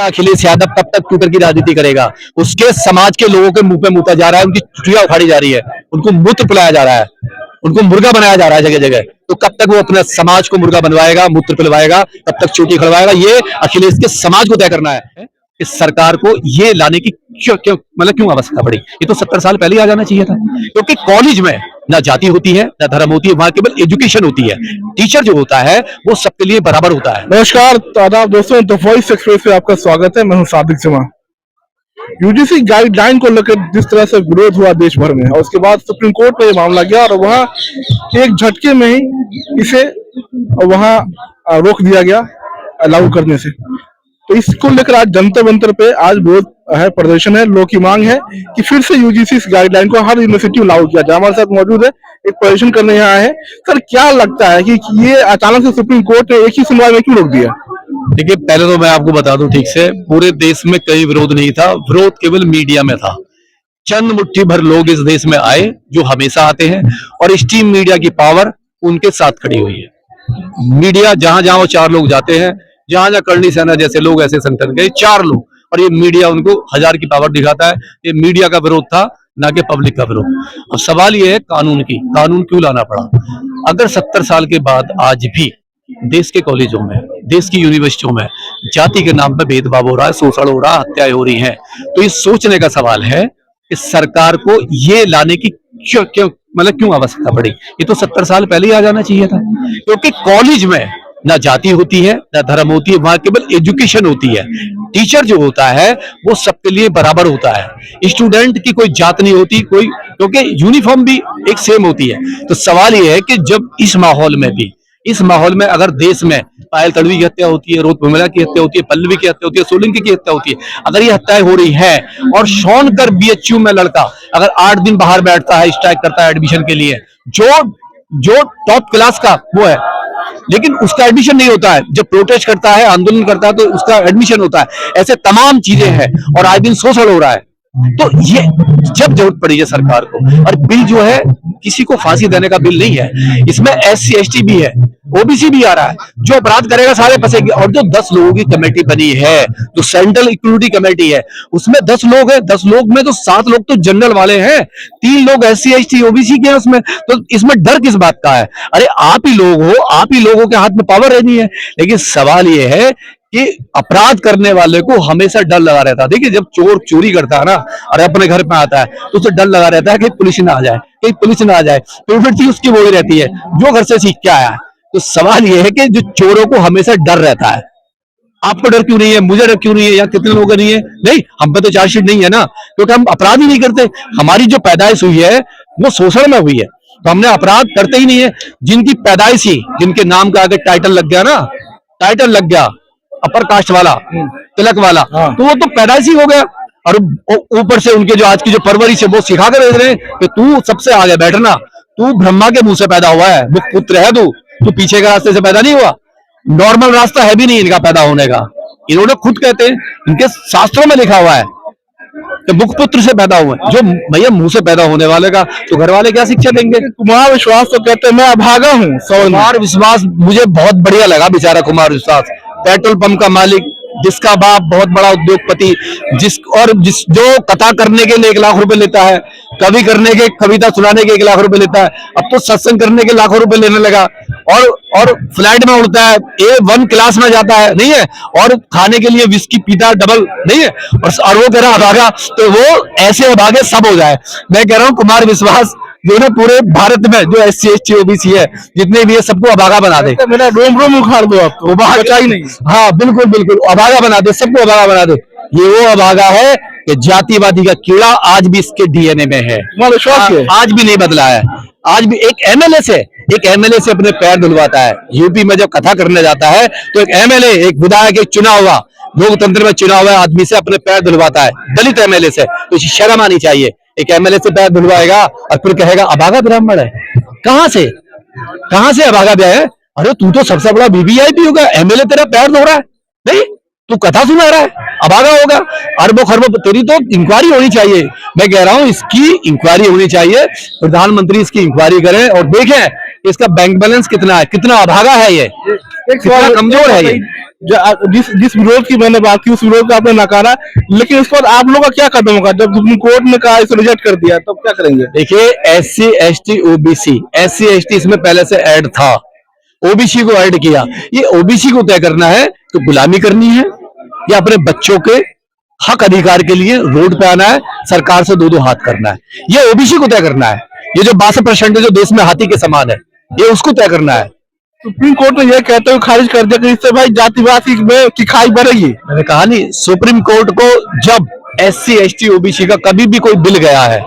करेगा अखिलेश यादव, तब तक ट्विटर की राजनीति करेगा। उसके समाज के लोगों के मुंह पे मूता जा रहा है, उनकी चुटिया उखाड़ी जा रही है, उनको मूत्र पिलाया जा रहा है, उनको मुर्गा बनाया जा रहा है जगह जगह। तो कब तक वो अपने समाज को मुर्गा बनवाएगा, मूत्र पिलवाएगा, तब तक चोटी खड़वाएगा। ये अखिलेश के समाज को तय करना है। इस सरकार को ये लाने की क्यों आवश्यकता पड़ी? ये तो 70 साल पहले आ जाना चाहिए था, क्योंकि कॉलेज में ना जाति होती है ना धर्म होती है, वहां केवल एजुकेशन होती है। टीचर जो होता है वो सबके लिए बराबर होता है। नमस्कार, आदाब दोस्तों, द वॉइस एक्सप्रेस पे आपका स्वागत है। मैं हूं सादिक जमा। यूजीसी गाइडलाइन को लेकर जिस तरह से विरोध हुआ देश भर में, और उसके बाद सुप्रीम कोर्ट में मामला गया और वहां एक झटके में ही इसे वहां रोक दिया गया लागू करने से। तो इसको लेकर आज जंतर मंतर पे आज विरोध है, प्रदर्शन है। लोगों की मांग है कि फिर से यूजीसी इस गाइडलाइन को हर यूनिवर्सिटी में लागू किया जाए। हमारे साथ मौजूद है, एक प्रदर्शन करने यहाँ है। सर, क्या लगता है कि ये अचानक से सुप्रीम कोर्ट ने एक ही सुनवाई में क्यों रोक दिया? देखिए, पहले तो मैं आपको बता दूं ठीक से, पूरे देश में कहीं विरोध नहीं था, विरोध केवल मीडिया में था। चंद मुट्ठी भर लोग इस देश में आए जो हमेशा आते हैं, और स्ट्रीम मीडिया की पावर उनके साथ खड़ी हुई है। मीडिया जहां जहां वो 4 लोग जाते हैं, जहां जहां करणी सेना जैसे लोग, ऐसे संगठन गए 4 लोग, और ये मीडिया उनको 1000 की पावर दिखाता है। ये मीडिया का विरोध था, ना कि पब्लिक का विरोध। अब सवाल ये है कानून क्यों लाना पड़ा? अगर 70 साल के बाद आज भी देश के कॉलेजों में, देश की यूनिवर्सिटियों में जाति के नाम पर भेदभाव हो रहा है, शोषण हो रहा है, हत्याएं हो रही हैं, तो ये सोचने का सवाल है कि सरकार को ये लाने की क्यों आवश्यकता पड़ी? ये तो 70 साल पहले ही आ जाना चाहिए था, क्योंकि कॉलेज में ना जाति होती है ना धर्म होती है, वहां केवल एजुकेशन होती है। टीचर जो होता है वो सबके लिए बराबर होता है। स्टूडेंट की कोई जात नहीं होती, क्योंकि यूनिफॉर्म भी एक सेम होती है। तो सवाल ये है कि जब इस माहौल में अगर देश में पायल तड़वी की हत्या होती है, रोहित विमला की हत्या होती है, पल्लवी की हत्या होती है, सोलंकी की हत्या होती है, अगर ये हत्याएं हो रही है, और शौनकर बीएचयू में लड़का अगर 8 दिन बाहर बैठता है, स्ट्राइक करता है एडमिशन के लिए, जो टॉप क्लास का वो है, लेकिन उसका एडमिशन नहीं होता है। जब प्रोटेस्ट करता है, आंदोलन करता है, तो उसका एडमिशन होता है। ऐसे तमाम चीजें हैं, और आज दिन शोषण हो रहा है। तो ये जब जरूरत पड़ी है सरकार को, और बिल जो है किसी को फांसी देने का बिल नहीं है, इसमें SC ST भी है, OBC भी आ रहा है। जो अपराध करेगा सारे फंसेंगे। और जो 10 लोगों की कमेटी बनी है, जो सेंट्रल इक्विटी कमेटी है, उसमें 10 लोग हैं। 10 लोग में तो 7 लोग तो जनरल वाले हैं, 3 लोग SC ST OBC के हैं उसमें। तो इसमें डर किस बात का है? अरे आप ही लोग हो, आप ही लोगों के हाथ में पावर रहनी है। लेकिन सवाल ये है कि अपराध करने वाले को हमेशा डर लगा रहता है। देखिए, जब चोर चोरी करता है ना, और अपने घर पे आता है, तो उसे डर लगा रहता है कि पुलिस ना आ जाए, कहीं पुलिस ना आ जाए। फेवरेट चीज उसकी वही रहती है, जो घर से सीख के आया है। तो सवाल यह है कि जो चोरों को हमेशा डर रहता है। आपको डर क्यों नहीं है? मुझे डर क्यों नहीं है? या कितने लोगों को नहीं है? नहीं, हम पे तो चार्जशीट नहीं है ना, क्योंकि हम अपराध ही नहीं करते। हमारी जो पैदाइश हुई है वो शोषण में हुई है, तो हमने अपराध करते ही नहीं है। जिनकी पैदाइश ही, जिनके नाम का आगे टाइटल लग गया अपर कास्ट वाला, तिलक वाला, तो वो तो पैदाइश ही हो गया। और ऊपर से उनके जो आज की जो परवरिश है वो सिखा कर दे रहे हैं कि तू सबसे आगे बैठना, तू ब्रह्मा के मुंह से पैदा हुआ है, मुख पुत्र है, तू पीछे के रास्ते से पैदा नहीं हुआ। नॉर्मल रास्ता है भी नहीं इनका पैदा होने का। इन्होंने खुद कहते हैं, इनके शास्त्रों में लिखा हुआ है कि मुख पुत्र से पैदा हुआ है। जो भैया मुंह से पैदा होने वाले का तो घर वाले क्या शिक्षा देंगे? कुमार विश्वास तो कहते हैं मैं अभागा हूँ। कुमार विश्वास मुझे बहुत बढ़िया लगा, बेचारा कुमार विश्वास, पेट्रोल पंप का मालिक, जिसका बाप बहुत बड़ा उद्योगपति, जो कथा करने के लिए 1 लाख रुपए लेता है, कवि करने के, कविता सुनाने के 1 लाख रुपए लेता है, अब तो सत्संग करने के लाखों रुपए लेने लगा। और फ्लाइट में उड़ता है, A1 क्लास में जाता है, नहीं है, और खाने के लिए विस्की पीता है डबल, नहीं है, और वो कह रहा अभागा। तो वो ऐसे अभागे सब हो जाए। मैं कह रहा हूँ कुमार विश्वास जो ना पूरे भारत में जो SC ST OBC है, जितने भी है, सबको अभागा बना दे। मेरा रोम उखाड़ दो आप, तो बचा ही नहीं। हाँ, बिल्कुल अभागा बना दे, सबको अभागा बना दे। ये वो अभागा है कि जातिवादी का कीड़ा आज भी इसके DNA में है, आज भी नहीं बदला है। आज भी एक MLA से अपने पैर धुलवाता है। यूपी में जब कथा करने जाता है तो एक MLA, एक विधायक, एक चुना हुआ, लोकतंत्र में चुना हुआ आदमी से अपने पैर धुलवाता है, दलित MLA से। तो शर्म आनी चाहिए। एक MLA से पैर धुलवाएगा और फिर कहेगा अभागा ब्राह्मण है। कहां से अभागा ब्याह है? अरे तू तो सबसे बड़ा VVIP होगा, MLA तेरा पैर धो रहा है, नहीं तू कथा सुना रहा है, अभागा होगा। अरबों खरबों, तेरी तो इंक्वायरी होनी चाहिए। मैं कह रहा हूं इसकी इंक्वायरी होनी चाहिए, प्रधानमंत्री इसकी इंक्वायरी करें और देखें इसका बैंक बैलेंस कितना है, कितना अभागा है ये, एक कितना सवाल कमजोर है ये। जिस विरोध की मैंने बात की उस विरोध का आपने नकारा, लेकिन इस पर आप लोगों का क्या कदम होगा जब सुप्रीम कोर्ट ने कहा इसे रिजेक्ट कर दिया, तब क्या करेंगे? देखिए SC ST OBC, SC ST इसमें पहले से ऐड था, ओबीसी को ऐड किया। ये ओबीसी को तय करना है कि गुलामी करनी है या अपने बच्चों के हक अधिकार के लिए रोड पे आना है, सरकार से दो दो हाथ करना है, ये ओबीसी को तय करना है। ये जो 62% है जो देश में हाथी के समान है, ये उसको तय करना है। सुप्रीम कोर्ट ने यह कहते हुए खारिज कर दिया कि इससे भाई जातिवाद की खाई बढ़ेगी। मैंने कहा नहीं, सुप्रीम कोर्ट को जब SC ST OBC का कभी भी कोई बिल गया है,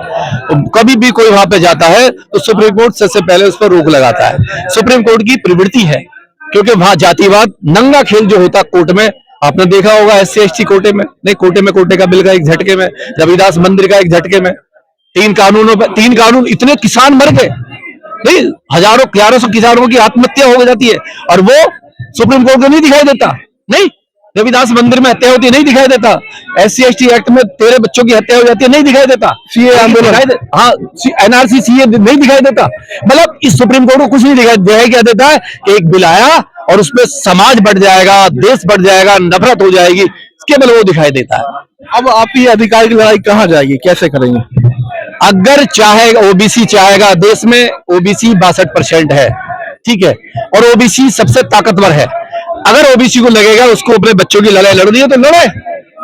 कभी भी कोई वहां पे जाता है तो सुप्रीम कोर्ट सबसे पहले उस पर रोक लगाता है। सुप्रीम कोर्ट की प्रवृत्ति है, क्योंकि वहां जातिवाद नंगा खेल जो होता कोर्ट में, आपने देखा होगा SC ST कोटे में नहीं, कोटे का बिल का एक झटके में, रविदास मंदिर का एक झटके में, 3 कानून, इतने किसान मर गए नहीं, हजारों 1100 किसानों की आत्महत्या हो जाती है और वो सुप्रीम कोर्ट को नहीं दिखाई देता। नहीं, रविदास मंदिर में हत्या होती है, नहीं दिखाई देता। SC ST एक्ट में तेरे बच्चों की हत्या हो जाती है, नहीं दिखाई देता। CA आंदोलन, हाँ NRC CA नहीं दिखाई देता। मतलब इस सुप्रीम कोर्ट को कुछ नहीं दिखाई क्या देता है कि एक बिल आया और उसमें समाज बढ़ जाएगा, देश बढ़ जाएगा, नफरत हो जाएगी, केवल वो दिखाई देता है। अब आपकी अधिकार की लड़ाई कहाँ जाएगी, कैसे करेंगे? अगर चाहेगा ओबीसी चाहेगा, देश में ओबीसी 62% है, ठीक है, और ओबीसी सबसे ताकतवर है। अगर ओबीसी को लगेगा उसको अपने बच्चों की लड़ाई लड़नी है तो लड़े,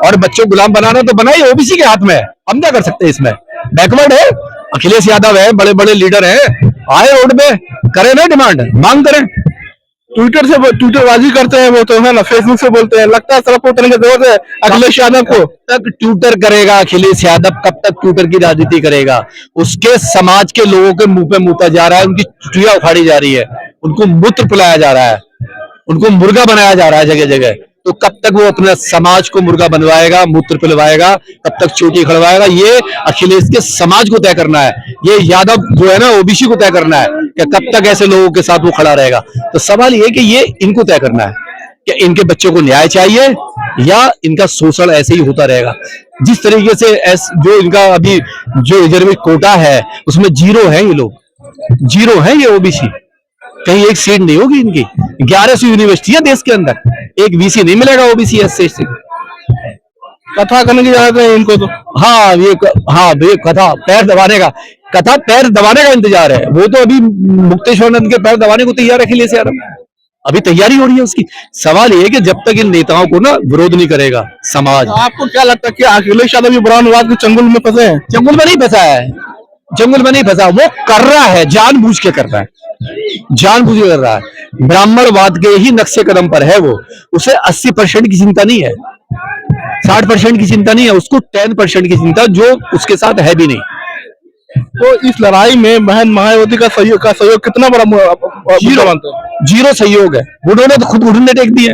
और बच्चों गुलाम बनाना तो बनाइए, ओबीसी के हाथ में है, हम क्या कर सकते हैं इसमें। बैकवर्ड है, अखिलेश यादव है, बड़े बड़े लीडर हैं, आए रोड पे करें ना, डिमांड मांग करें। ट्विटर से ट्विटरबाजी करते हैं वो तो है ना, फेसबुक से बोलते हैं, लगता है सड़क पर उतरने की जरूरत है अखिलेश यादव को। तक ट्विटर करेगा अखिलेश यादव, कब तक ट्विटर की राजनीति करेगा? उसके समाज के लोगों के मुंह पे मुता जा रहा है, उनकी चुटिया उखाड़ी जा रही है, उनको मूत्र पिलाया जा रहा है, उनको मुर्गा बनाया जा रहा है जगह जगह। तो कब तक वो अपने समाज को मुर्गा बनवाएगा, मूत्र पिलवाएगा, कब तक चोटी खड़वाएगा? ये अखिलेश के समाज को तय करना है, ये यादव जो है ना ओबीसी को तय करना है कि कब तक ऐसे लोगों के साथ वो खड़ा रहेगा। तो सवाल ये कि ये इनको तय करना है कि इनके बच्चों को न्याय चाहिए या इनका शोषण ऐसे ही होता रहेगा। जिस तरीके से जो इनका अभी जो रिजर्व कोटा है उसमें 0 है, ये लोग 0 है, ये ओबीसी, कहीं एक सीट नहीं होगी इनकी। 1100 यूनिवर्सिटियां देश के अंदर, एक VC नहीं मिलेगा ओबीसी SC ST। कथा करने की जरूरत है इनको तो। हाँ ये कथा पैर दबाने का इंतजार है। वो तो अभी मुक्तेश्वर नंद के पैर दबाने को तैयार है अखिलेश यादव, अभी तैयारी हो रही है उसकी। सवाल ये है कि जब तक इन नेताओं को ना विरोध नहीं करेगा समाज। आपको क्या लगता है कि अखिलेश यादव ब्राह्मणवाद के चंगुल में फंसे हैं? चंगुल में नहीं फंसा है, चंगुल में नहीं फंसा, वो कर रहा है, जानबूझ के कर रहा है, जानबूझ के कर रहा है। ब्राह्मणवाद के ही नक्शे कदम पर है वो, उसे 80% की चिंता नहीं है, 60% की चिंता नहीं है, उसको 10% की चिंता जो उसके साथ है भी नहीं। तो इस लड़ाई में बहन मायावती का सहयोग कितना बड़ा जीरो सहयोग है। उन्होंने तो खुद घुटने टेक दिए,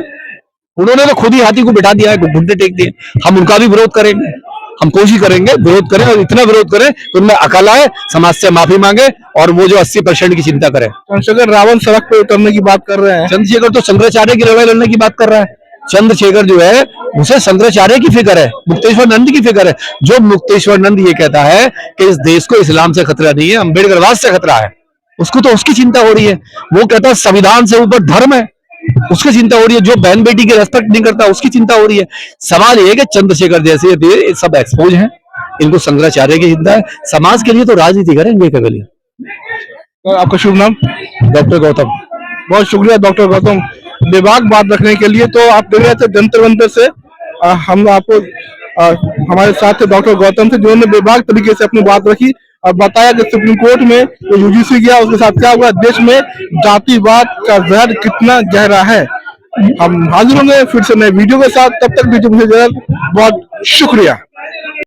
उन्होंने तो खुद ही हाथी को बिठा दिया है, घुटने टेक दिए। हम उनका भी विरोध करेंगे, हम कोशिश करेंगे विरोध करें, और इतना विरोध करें तो उनमें अकल आए, समाज से माफी मांगे और वो जो 80% की चिंता करें। चंद्रशेखर रावण सड़क पे उतरने की बात कर रहे हैं। चंद्रशेखर तो शंकराचार्य की लड़ाई लड़ने की बात कर रहा है। चंद्रशेखर जो है उसे शंकराचार्य की फिक्र है, मुक्तेश्वर नंद की फिक्र है। जो मुक्तेश्वर नंद ये कहता है कि इस देश को इस्लाम से खतरा नहीं है, अम्बेडकरवाद से खतरा है, उसको तो उसकी चिंता हो रही है। वो कहता है संविधान से ऊपर धर्म है, उसकी चिंता हो रही है। जो बहन बेटी की रेस्पेक्ट नहीं करता उसकी चिंता हो रही है। सवाल ये है कि चंद्रशेखर जैसे ये सब एक्सपोज हैं, इनको शंकराचार्य की चिंता है। समाज के लिए तो राजनीति करेंगे केवल। तो आपका शुभ नाम? डॉक्टर गौतम। बहुत शुक्रिया डॉक्टर गौतम, बेबाक बात रखने के लिए। तो आप देख रहे थे जंतर मंतर से हम आपको हमारे साथ थे डॉक्टर गौतम थे, जिन्होंने बेबाक तरीके से अपनी बात रखी और बताया कि सुप्रीम कोर्ट में जो यूजीसी गया उसके साथ क्या हुआ, देश में जातिवाद का जहर कितना गहरा है। हम हाजिर होंगे फिर से नए वीडियो के साथ, तब तक मुझे बहुत शुक्रिया।